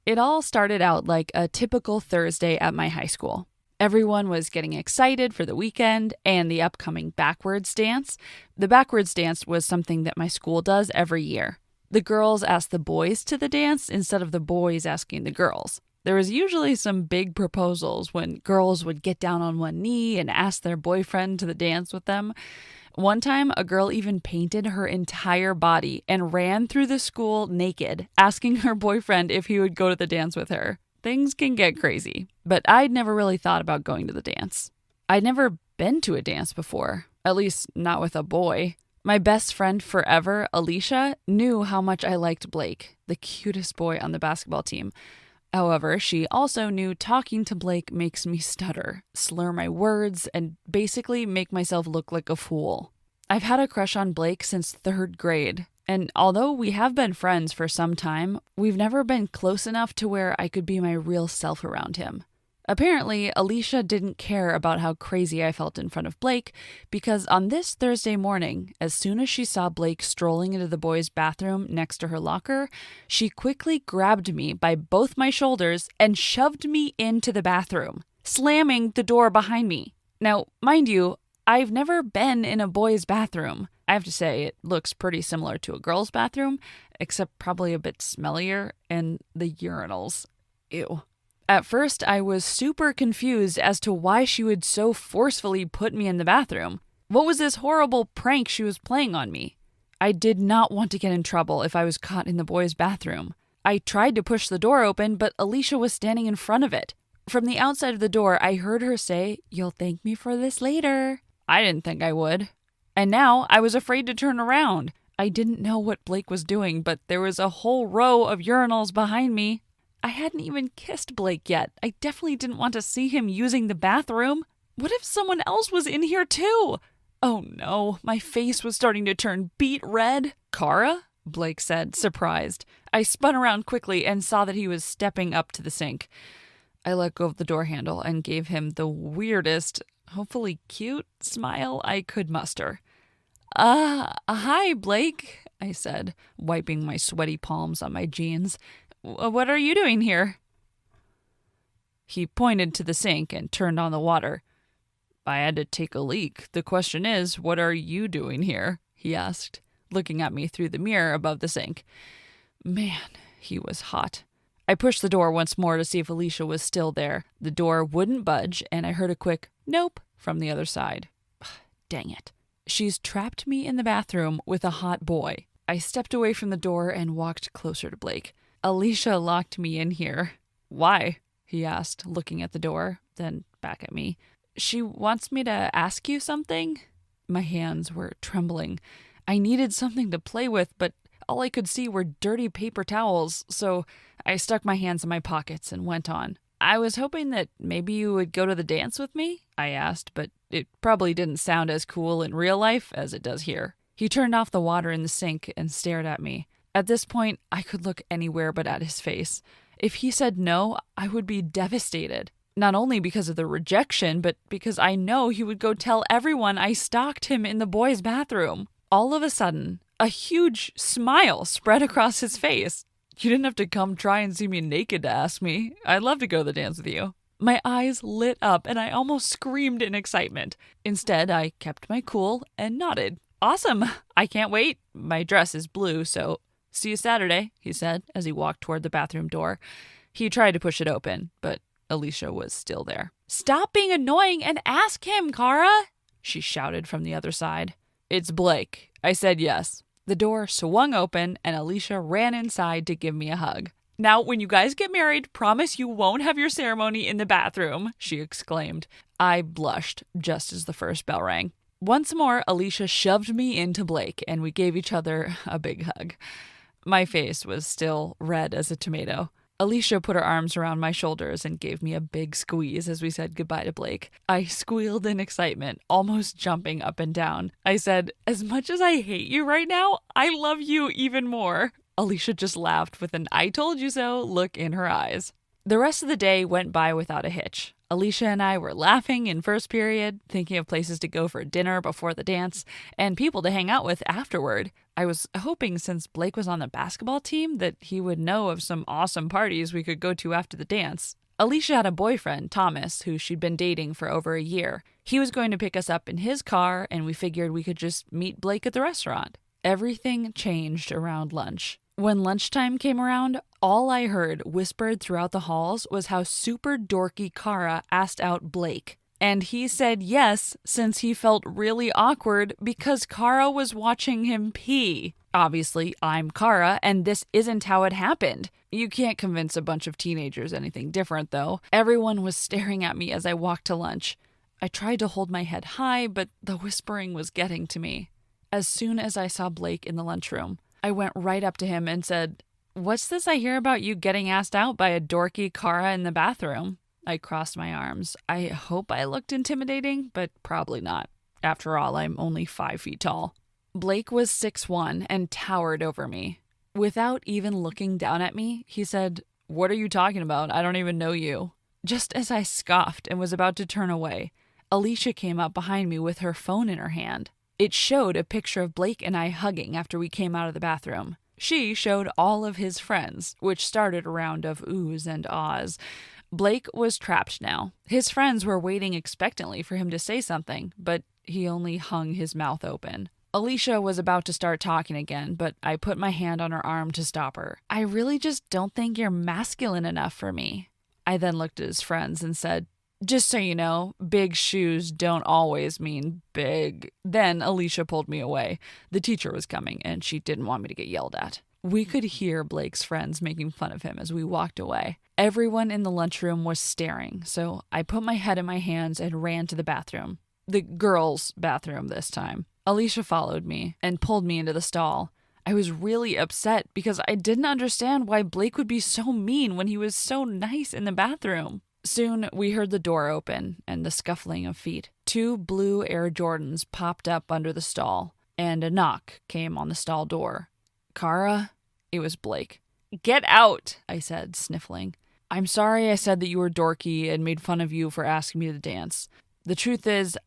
It all started out like a typical Thursday at my high school. Everyone was getting excited for the weekend and the upcoming backwards dance. The backwards dance was something that my school does every year. The girls asked the boys to the dance instead of the boys asking the girls. There was usually some big proposals when girls would get down on one knee and ask their boyfriend to the dance with them. One time, a girl even painted her entire body and ran through the school naked, asking her boyfriend if he would go to the dance with her. Things can get crazy, but I'd never really thought about going to the dance. I'd never been to a dance before, at least not with a boy. My best friend forever, Alicia, knew how much I liked Blake, the cutest boy on the basketball team. However, she also knew talking to Blake makes me stutter, slur my words, and basically make myself look like a fool. I've had a crush on Blake since 3rd grade, and although we have been friends for some time, we've never been close enough to where I could be my real self around him. Apparently, Alicia didn't care about how crazy I felt in front of Blake, because on this Thursday morning, as soon as she saw Blake strolling into the boys' bathroom next to her locker, she quickly grabbed me by both my shoulders and shoved me into the bathroom, slamming the door behind me. Now, mind you, I've never been in a boys' bathroom. I have to say, it looks pretty similar to a girl's bathroom, except probably a bit smellier, and the urinals. Ew. At first, I was super confused as to why she would so forcefully put me in the bathroom. What was this horrible prank she was playing on me? I did not want to get in trouble if I was caught in the boys' bathroom. I tried to push the door open, but Alicia was standing in front of it. From the outside of the door, I heard her say, "You'll thank me for this later." I didn't think I would. And now I was afraid to turn around. I didn't know what Blake was doing, but there was a whole row of urinals behind me. I hadn't even kissed Blake yet. I definitely didn't want to see him using the bathroom. What if someone else was in here too? Oh no, my face was starting to turn beet red. "Kara?" Blake said, surprised. I spun around quickly and saw that he was stepping up to the sink. I let go of the door handle and gave him the weirdest, hopefully cute, smile I could muster. Hi, Blake," I said, wiping my sweaty palms on my jeans. "What are you doing here?" He pointed to the sink and turned on the water. "I had to take a leak. The question is, what are you doing here?" he asked, looking at me through the mirror above the sink. Man, he was hot. I pushed the door once more to see if Alicia was still there. The door wouldn't budge, and I heard a quick "nope" from the other side. Dang it. She's trapped me in the bathroom with a hot boy. I stepped away from the door and walked closer to Blake. "Alicia locked me in here." "Why?" he asked, looking at the door, then back at me. "She wants me to ask you something." My hands were trembling. I needed something to play with, but all I could see were dirty paper towels, so I stuck my hands in my pockets and went on. "I was hoping that maybe you would go to the dance with me," I asked, but it probably didn't sound as cool in real life as it does here. He turned off the water in the sink and stared at me. At this point, I could look anywhere but at his face. If he said no, I would be devastated. Not only because of the rejection, but because I know he would go tell everyone I stalked him in the boys' bathroom. All of a sudden, a huge smile spread across his face. "You didn't have to come try and see me naked to ask me. I'd love to go to the dance with you." My eyes lit up and I almost screamed in excitement. Instead, I kept my cool and nodded. "Awesome! I can't wait. My dress is blue, so see you Saturday," he said as he walked toward the bathroom door. He tried to push it open, but Alicia was still there. "Stop being annoying and ask him, Kara!" she shouted from the other side. "It's Blake." I said yes. The door swung open and Alicia ran inside to give me a hug. "Now, when you guys get married, promise you won't have your ceremony in the bathroom," she exclaimed. I blushed just as the first bell rang. Once more, Alicia shoved me into Blake and we gave each other a big hug. My face was still red as a tomato. Alicia put her arms around my shoulders and gave me a big squeeze as we said goodbye to Blake. I squealed in excitement, almost jumping up and down. I said, "As much as I hate you right now, I love you even more." Alicia just laughed with an "I told you so" look in her eyes. The rest of the day went by without a hitch. Alicia and I were laughing in first period, thinking of places to go for dinner before the dance, and people to hang out with afterward. I was hoping since Blake was on the basketball team that he would know of some awesome parties we could go to after the dance. Alicia had a boyfriend, Thomas, who she'd been dating for over a year. He was going to pick us up in his car, and we figured we could just meet Blake at the restaurant. Everything changed around lunch. When lunchtime came around, all I heard whispered throughout the halls was how super dorky Kara asked out Blake. And he said yes, since he felt really awkward because Kara was watching him pee. Obviously, I'm Kara, and this isn't how it happened. You can't convince a bunch of teenagers anything different, though. Everyone was staring at me as I walked to lunch. I tried to hold my head high, but the whispering was getting to me. As soon as I saw Blake in the lunchroom, I went right up to him and said, "What's this I hear about you getting asked out by a dorky Kara in the bathroom?" I crossed my arms. I hope I looked intimidating, but probably not. After all, I'm only 5 feet tall. Blake was 6'1" and towered over me. Without even looking down at me, he said, "What are you talking about? I don't even know you." Just as I scoffed and was about to turn away, Alicia came up behind me with her phone in her hand. It showed a picture of Blake and I hugging after we came out of the bathroom. She showed all of his friends, which started a round of oohs and ahs. Blake was trapped now. His friends were waiting expectantly for him to say something, but he only hung his mouth open. Alicia was about to start talking again, but I put my hand on her arm to stop her. "I really just don't think you're masculine enough for me." I then looked at his friends and said, "Just so you know, big shoes don't always mean big." Then Alicia pulled me away. The teacher was coming, and she didn't want me to get yelled at. We could hear Blake's friends making fun of him as we walked away. Everyone in the lunchroom was staring, so I put my head in my hands and ran to the bathroom. The girls' bathroom this time. Alicia followed me and pulled me into the stall. I was really upset because I didn't understand why Blake would be so mean when he was so nice in the bathroom. Soon, we heard the door open and the scuffling of feet. 2 blue Air Jordans popped up under the stall, and a knock came on the stall door. "Kara?" It was Blake. "Get out," I said, sniffling. "I'm sorry I said that you were dorky and made fun of you for asking me to dance. The truth is,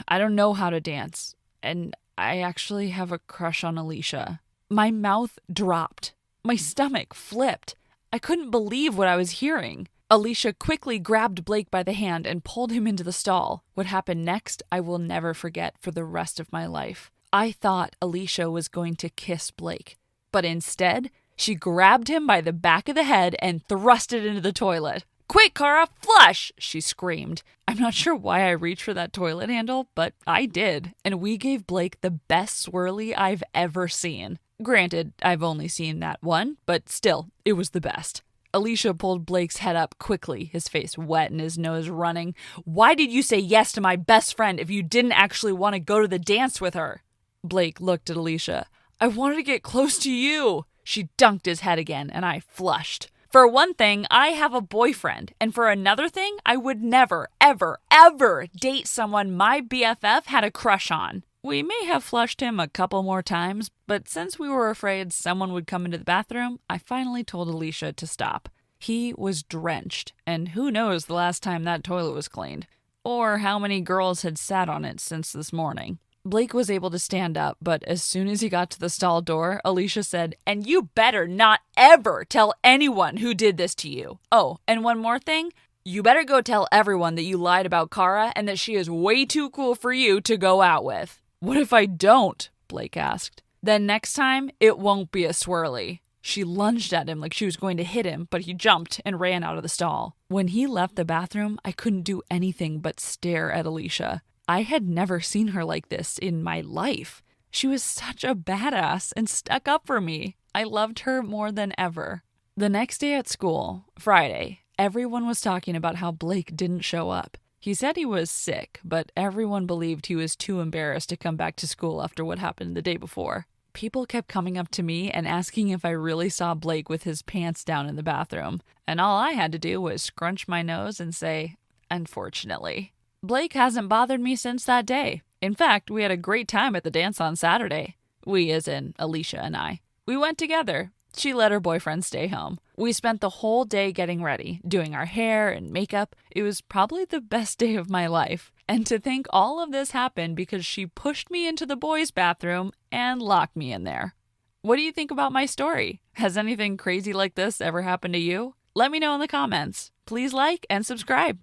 I don't know how to dance, and I actually have a crush on Alicia." My mouth dropped. My stomach flipped. I couldn't believe what I was hearing. Alicia quickly grabbed Blake by the hand and pulled him into the stall. What happened next, I will never forget for the rest of my life. I thought Alicia was going to kiss Blake, but instead, she grabbed him by the back of the head and thrust it into the toilet. "Quick, Kara, flush!" she screamed. I'm not sure why I reached for that toilet handle, but I did, and we gave Blake the best swirly I've ever seen. Granted, I've only seen that one, but still, it was the best. Alicia pulled Blake's head up quickly, his face wet and his nose running. "Why did you say yes to my best friend if you didn't actually want to go to the dance with her?" Blake looked at Alicia. "I wanted to get close to you." She dunked his head again, and I flushed. "For one thing, I have a boyfriend, and for another thing, I would never, ever, ever date someone my BFF had a crush on." We may have flushed him a couple more times, but since we were afraid someone would come into the bathroom, I finally told Alicia to stop. He was drenched, and who knows the last time that toilet was cleaned, or how many girls had sat on it since this morning. Blake was able to stand up, but as soon as he got to the stall door, Alicia said, "And you better not ever tell anyone who did this to you. Oh, and one more thing. You better go tell everyone that you lied about Kara and that she is way too cool for you to go out with." "What if I don't?" Blake asked. "Then next time, it won't be a swirly." She lunged at him like she was going to hit him, but he jumped and ran out of the stall. When he left the bathroom, I couldn't do anything but stare at Alicia. I had never seen her like this in my life. She was such a badass and stuck up for me. I loved her more than ever. The next day at school, Friday, everyone was talking about how Blake didn't show up. He said he was sick, but everyone believed he was too embarrassed to come back to school after what happened the day before. People kept coming up to me and asking if I really saw Blake with his pants down in the bathroom, and all I had to do was scrunch my nose and say, "Unfortunately." Blake hasn't bothered me since that day. In fact, we had a great time at the dance on Saturday. We as in Alicia and I. We went together. She let her boyfriend stay home. We spent the whole day getting ready, doing our hair and makeup. It was probably the best day of my life. And to think all of this happened because she pushed me into the boys' bathroom and locked me in there. What do you think about my story? Has anything crazy like this ever happened to you? Let me know in the comments. Please like and subscribe.